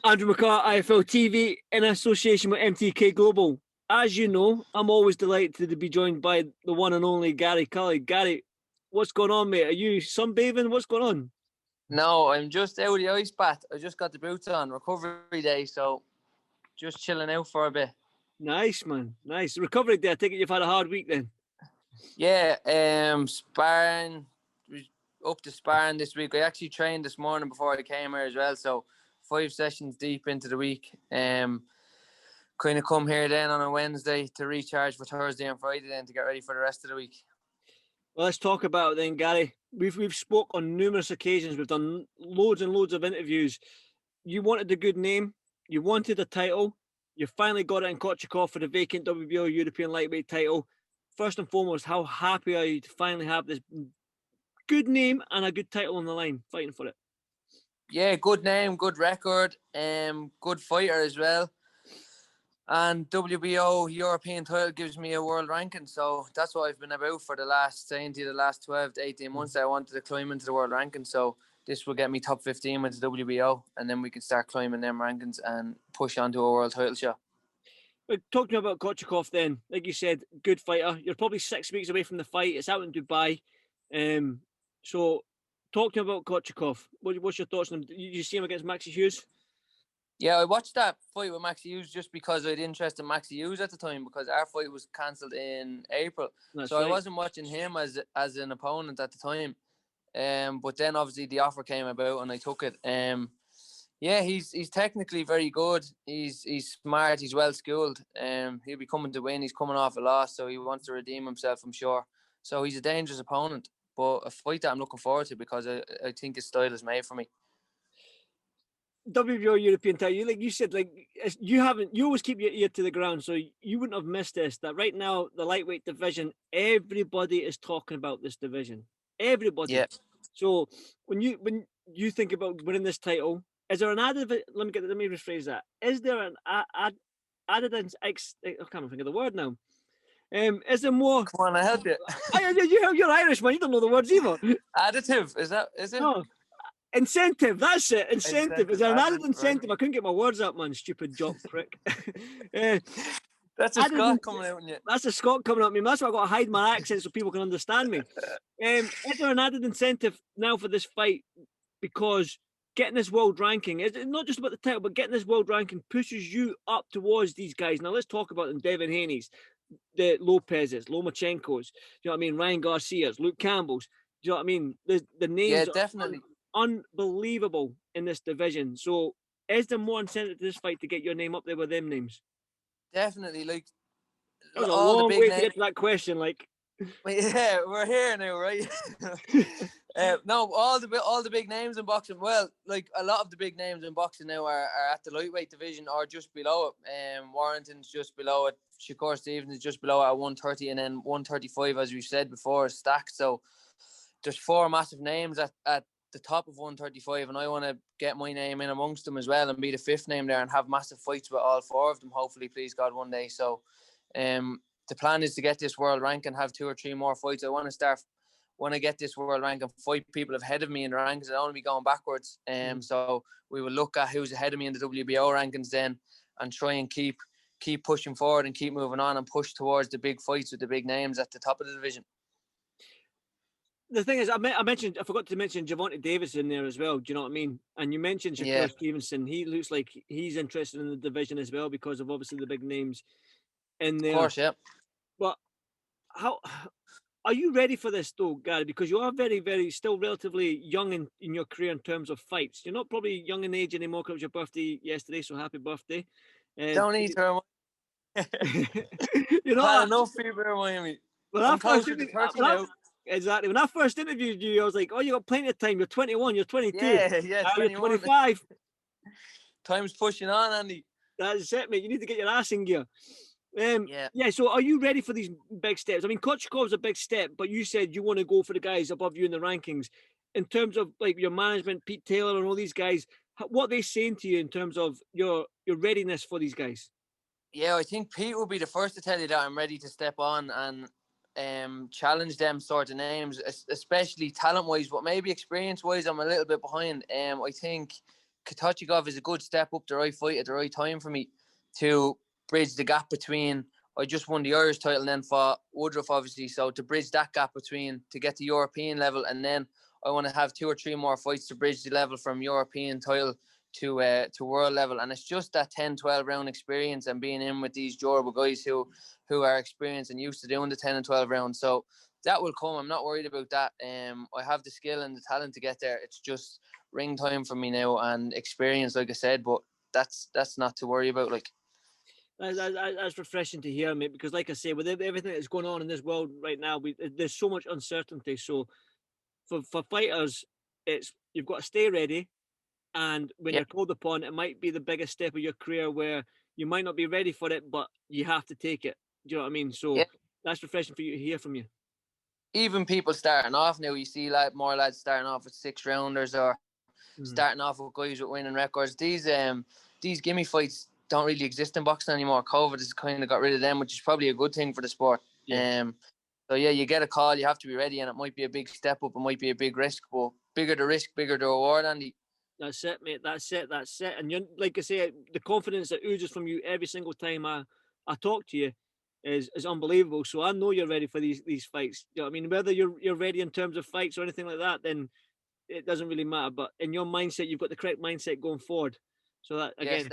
Andrew McCART, IFL TV, in association with MTK Global. As you know, I'm always delighted to be joined by the one and only Gary Cully. Gary, what's going on, mate? Are you sunbathing? What's going on? No, I'm just out of the ice bath. I just got the boots on, recovery day, so just chilling out for a bit. Nice, man. Nice. Recovery day. I take it you've had a hard week then. Yeah, sparring, up to sparring this week. I actually trained this morning before I came here as well, so 5 sessions deep into the week. Kind of come here then on a Wednesday to recharge for Thursday and Friday then to get ready for the rest of the week. Well, let's talk about it then, Gary. We've spoke on numerous occasions. We've done loads and loads of interviews. You wanted a good name. You wanted a title. You finally got it in Kotochigov for the vacant WBO European lightweight title. First and foremost, how happy are you to finally have this good name and a good title on the line, fighting for it? Yeah, good name, good record, good fighter as well. And WBO European title gives me a world ranking, so that's what I've been about for the last 12 to 18 months. I wanted to climb into the world ranking, so this will get me top 15 with the WBO, and then we can start climbing them rankings and push on to a world title shot. But talking about Kotochigov then, like you said, good fighter. You're probably 6 weeks away from the fight. It's out in Dubai. So talking about Kotochigov, what's your thoughts on him? You see him against Maxi Hughes? Yeah, I watched that fight with Maxi Hughes just because I had interest in Maxi Hughes at the time, because our fight was cancelled in April. That's so right. I wasn't watching him as an opponent at the time. But then obviously the offer came about and I took it. Yeah, he's technically very good. He's smart. He's well schooled. He'll be coming to win. He's coming off a loss, so he wants to redeem himself, I'm sure. So he's a dangerous opponent, but a fight that I'm looking forward to because I think his style is made for me. WBO European title, like you said, like you always keep your ear to the ground, so you wouldn't have missed this. That right now, the lightweight division, everybody is talking about this division. Everybody. Yeah. So when you think about winning this title, is there an added? Let me rephrase that. Is there an added? I can't think of the word now. Is there more? Come on, I help you. You're Irish, man. You don't know the words either. Additive, is it? No. Incentive, that's it. Incentive. Is there an added incentive? Right. I couldn't get my words up, man. Stupid jock prick. That's a Scot coming out in you. That's a Scot coming out of me. That's why I've got to hide my accent so people can understand me. Is there an added incentive now for this fight? Because getting this world ranking, is not just about the title, but getting this world ranking pushes you up towards these guys. Now let's talk about them. Devin Haney's, the Lopez's, Lomachenko's, you know what I mean? Ryan Garcia's, Luke Campbell's. Do you know what I mean? The names. Yeah, definitely. Unbelievable in this division. So is there more incentive to this fight to get your name up there with them names? Definitely. Like, that was a long way to get to that question. Like, yeah, we're here now, right? No, all the big names in boxing. Well, like a lot of the big names in boxing now are at the lightweight division or just below it. Warrington's just below it. Shakur Stevens is just below it at 130, and then 135, as we said before, is stacked. So there's 4 massive names at the top of 135, and I want to get my name in amongst them as well and be the 5th name there and have massive fights with all 4 of them, hopefully, please God, one day. So the plan is to get this world rank and have 2 or 3 more fights. I want to start, when I get this world rank, and fight people ahead of me in the rankings. I don't want to be going backwards. So we will look at who's ahead of me in the WBO rankings then and try and keep pushing forward and keep moving on and push towards the big fights with the big names at the top of the division. The thing is, I forgot to mention Giovanni Davis in there as well. Do you know what I mean? And you mentioned Shakur Stevenson. He looks like he's interested in the division as well because of obviously the big names in there. Of course, yeah. But how are you ready for this though, Gary? Because you are very, very still relatively young in your career in terms of fights. You're not probably young in age anymore because it was your birthday yesterday, so happy birthday. Don't need to. You know, I had enough fever in Miami. Well, I'm closer to 30 now. Exactly. When I first interviewed you, I was like, oh, you got plenty of time. You're 21, you're 22. Yeah, 21. You're 25. Time's pushing on, Andy. That's it, mate. You need to get your ass in gear. Yeah, so are you ready for these big steps? I mean, Kotochigov's a big step, but you said you want to go for the guys above you in the rankings. In terms of like your management, Pete Taylor and all these guys, what are they saying to you in terms of your readiness for these guys? Yeah, I think Pete will be the first to tell you that I'm ready to step on and challenge them sort of names, especially talent-wise, but maybe experience-wise, I'm a little bit behind. I think Kotochigov is a good step up, the right fight at the right time for me to bridge the gap between. I just won the Irish title and then fought Woodruff, obviously. So to bridge that gap between, to get to European level, and then I want to have 2 or 3 more fights to bridge the level from European title to world level. And it's just that 10, 12 round experience and being in with these durable guys who are experienced and used to doing the 10 and 12 rounds. So that will come. I'm not worried about that. I have the skill and the talent to get there. It's just ring time for me now and experience, like I said, but that's not to worry about. Like, that's refreshing to hear, mate, because like I say, with everything that's going on in this world right now, there's so much uncertainty. So for fighters, it's you've got to stay ready, and when you're called upon, it might be the biggest step of your career where you might not be ready for it, but you have to take it. Do you know what I mean? So that's refreshing for you to hear from you. Even people starting off now, you see like more lads starting off with 6 rounders or starting off with guys with winning records. These gimme fights don't really exist in boxing anymore. COVID has kind of got rid of them, which is probably a good thing for the sport. So yeah, you get a call, you have to be ready, and it might be a big step up, it might be a big risk, but bigger the risk, bigger the reward, Andy. That's it, mate. That's it. And you're, like I say, the confidence that oozes from you every single time I talk to you is unbelievable. So I know you're ready for these fights. You know what I mean? Whether you're ready in terms of fights or anything like that, then it doesn't really matter. But in your mindset, you've got the correct mindset going forward. So that again,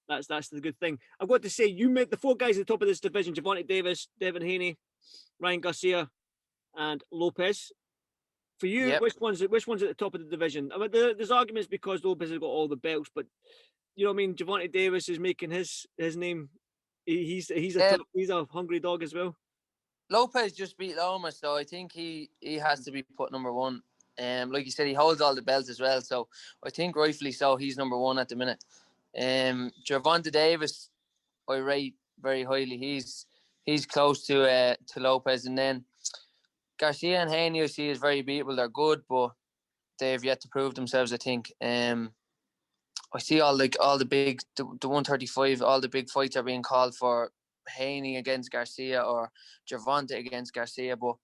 that's the good thing. I've got to say, you made the 4 guys at the top of this division: Giovanni Davis, Devin Haney, Ryan Garcia, and Lopez. For you, which one's at the top of the division? I mean, there's arguments because Lopez has got all the belts, but you know what I mean. Giovanni Davis is making his name. He's a hungry dog as well. Lopez just beat Loma, so I think he has to be put number 1. Like you said, he holds all the belts as well, so I think rightfully so he's number 1 at the minute. Giovanni Davis, I rate very highly. He's close to Lopez, and then Garcia and Haney I see is very beatable. They're good, but they've yet to prove themselves, I think. I see all the big the 135, all the big fights are being called for Haney against Garcia or Gervonta against Garcia, but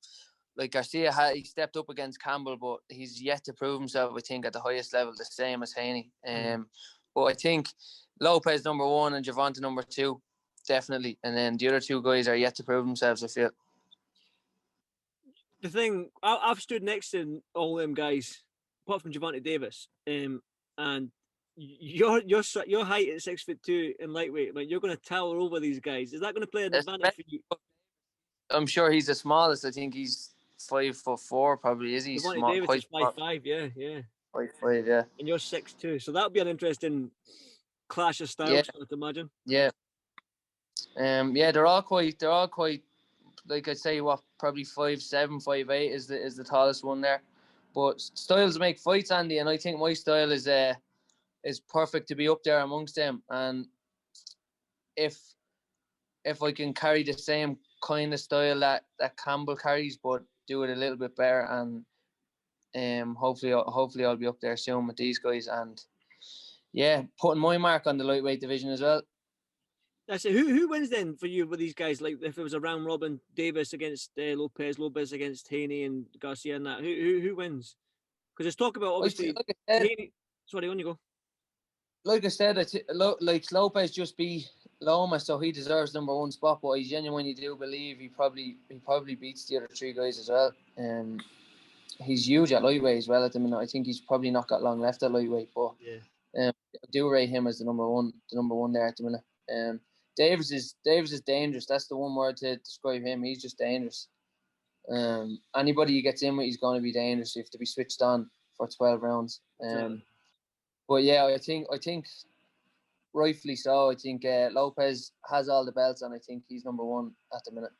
like Garcia he stepped up against Campbell, but he's yet to prove himself, I think, at the highest level, the same as Haney. But I think Lopez number 1 and Gervonta number 2, definitely, and then the other 2 guys are yet to prove themselves, I feel. The thing, I've stood next to all them guys, apart from Giovanni Davis, and your height at 6'2" in lightweight, like you're going to tower over these guys. Is that going to play an advantage for you? I'm sure he's the smallest. I think he's 5'4", probably. Is he Giovanni small? Davis Quite is 5'5", yeah. 5'5", yeah. And you're 6'2", so that'll be an interesting clash of styles, I'd imagine. Yeah. They're all quite. Like I'd say, probably 5'7", 5'8" is the tallest one there. But styles make fights, Andy, and I think my style is perfect to be up there amongst them. And if I can carry the same kind of style that Campbell carries, but do it a little bit better, and hopefully I'll be up there soon with these guys, and putting my mark on the lightweight division as well. That's it. Who wins then for you with these guys? Like if it was a round robin, Davis against Lopez against Haney and Garcia, and that who wins? Because there's talk about obviously Haney. Sorry, on you go. Like I said, like Lopez just beat Loma, so he deserves number 1 spot. But I genuinely do believe he probably beats the other 3 guys as well. He's huge at lightweight as well at the minute. I think he's probably not got long left at lightweight, but I do rate him as the number one there at the minute. Davis is dangerous. That's the one word to describe him. He's just dangerous. Anybody he gets in with, he's going to be dangerous. You have to be switched on for 12 rounds. But yeah, I think rightfully so. I think Lopez has all the belts, and I think he's number 1 at the minute.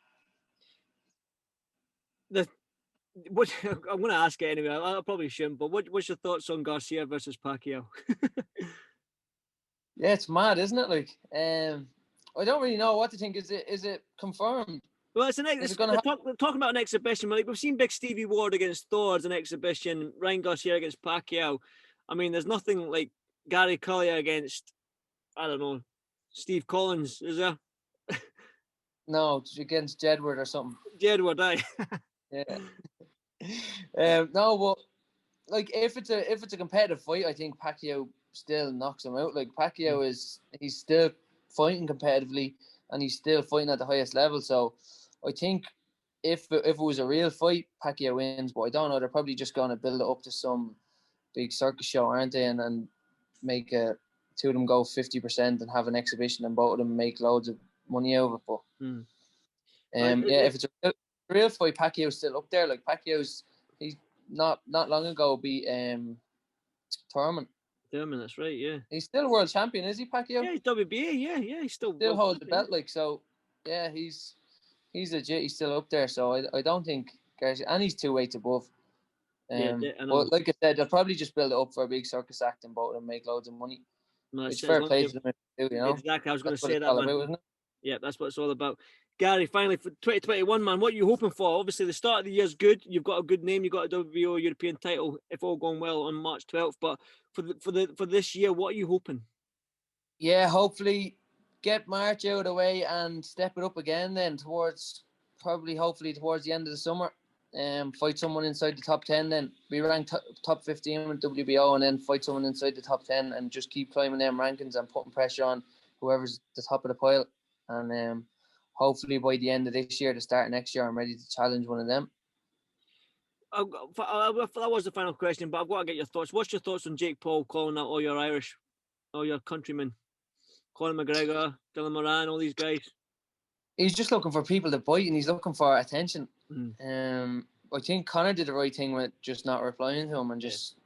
I'm going to ask it anyway. I probably shouldn't, but what's your thoughts on Garcia versus Pacquiao? Yeah, it's mad, isn't it? Like, I don't really know what to think. Is it confirmed? Well, talking about an exhibition. Like we've seen Big Stevie Ward against Thor as an exhibition. Ryan Garcia against Pacquiao. I mean, there's nothing like Gary Cully against, I don't know, Steve Collins, is there? No, it's against Jedward or something. Jedward, aye. Yeah. No, but like if it's a competitive fight, I think Pacquiao still knocks him out. Like Pacquiao he's still fighting competitively and he's still fighting at the highest level. So I think if it was a real fight, Pacquiao wins. But I don't know. They're probably just going to build it up to some big circus show, aren't they? And make two of them go 50% and have an exhibition, and both of them make loads of money over. But if it's a real fight, Pacquiao's still up there. Like he's not long ago beat Thurman. Thurman, that's right. Yeah, he's still world champion, is he, Pacquiao? Yeah, he's WBA. Yeah, he still holds the belt. Like, so, yeah, he's legit. He's still up there. So I don't think Garcia, and he's 2 weights above. But like I said, they'll probably just build it up for a big circus act and both of them make loads of money. It's fair play to them, you know. Exactly, I was going to say that, man. About, isn't it? Yeah, that's what it's all about. Gary, finally for 2021, man, what are you hoping for? Obviously, the start of the year's good. You've got a good name. You've got a WBO European title, if all going well, on March 12th. But for this year, what are you hoping? Yeah, hopefully get March out of the way and step it up again. Then hopefully towards the end of the summer. Fight someone inside the top 10, then be ranked top 15 with WBO, and then fight someone inside the top 10 and just keep climbing them rankings and putting pressure on whoever's the top of the pile. And hopefully by the end of this year, to start next year, I'm ready to challenge one of them. That was the final question, but I've got to get your thoughts. What's your thoughts on Jake Paul calling out all your Irish, all your countrymen, Conor McGregor, Dylan Moran, all these guys? He's just looking for people to bite, and he's looking for attention. I think Conor did the right thing with just not replying to him, and just.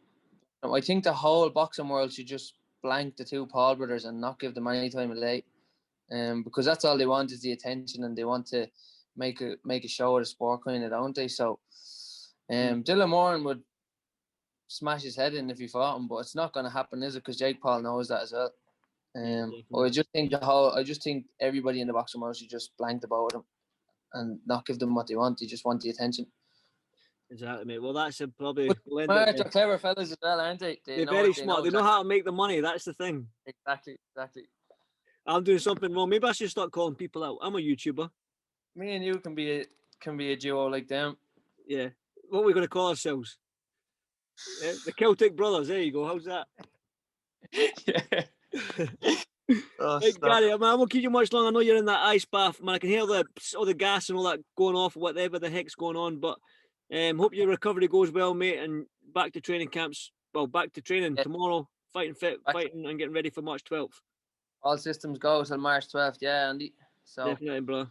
Yeah. I think the whole boxing world should just blank the two Paul brothers and not give them any time of day, because that's all they want is the attention, and they want to make a show of the sport, kind of, don't they? So, Dylan Moran would smash his head in if he fought him, but it's not going to happen, is it? Because Jake Paul knows that as well. I just think everybody in the boxing world should just blank the both of them and not give them what they want. They just want the attention. Exactly, mate. Well, that's probably. They're clever fellas as well, aren't they? They're very smart. They know how to make the money. That's the thing. Exactly. I'm doing something wrong. Maybe I should start calling people out. I'm a YouTuber. Me and you can be a duo like them. Yeah. What are we going to call ourselves? Yeah, the Celtic Brothers. There you go. How's that? Yeah. Hey, Gary, I won't keep you much longer. I know you're in that ice bath, man. I can hear all the gas and all that going off, whatever the heck's going on. But hope your recovery goes well, mate, and back to training camps. Well, back to training tomorrow, fighting and getting ready for March 12th. All systems go till March 12th, yeah, Andy. So definitely, bro.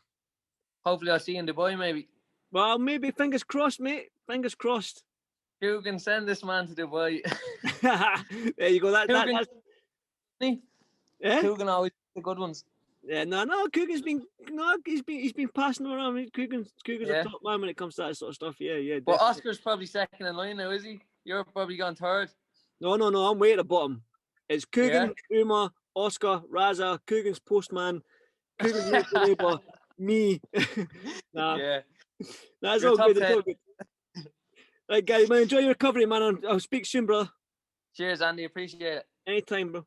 Hopefully I'll see you in Dubai, maybe. Well, maybe, fingers crossed, mate. Fingers crossed. You can send this man to Dubai. There you go. That's yeah. Coogan always the good ones. Yeah, no. Coogan's been he's been passing around. Coogan's a top man when it comes to that sort of stuff. Yeah. Definitely. Well, Oscar's probably second in line now, is he? You're probably gone third. No. I'm way at the bottom. It's Coogan, Uma, Oscar, Raza, Coogan's postman, Coogan's next neighbour, me. Nah. Yeah. That's all good. It's all good. Right, Gary, man, enjoy your recovery, man. I'll speak soon, brother. Cheers, Andy. Appreciate it. Anytime, bro.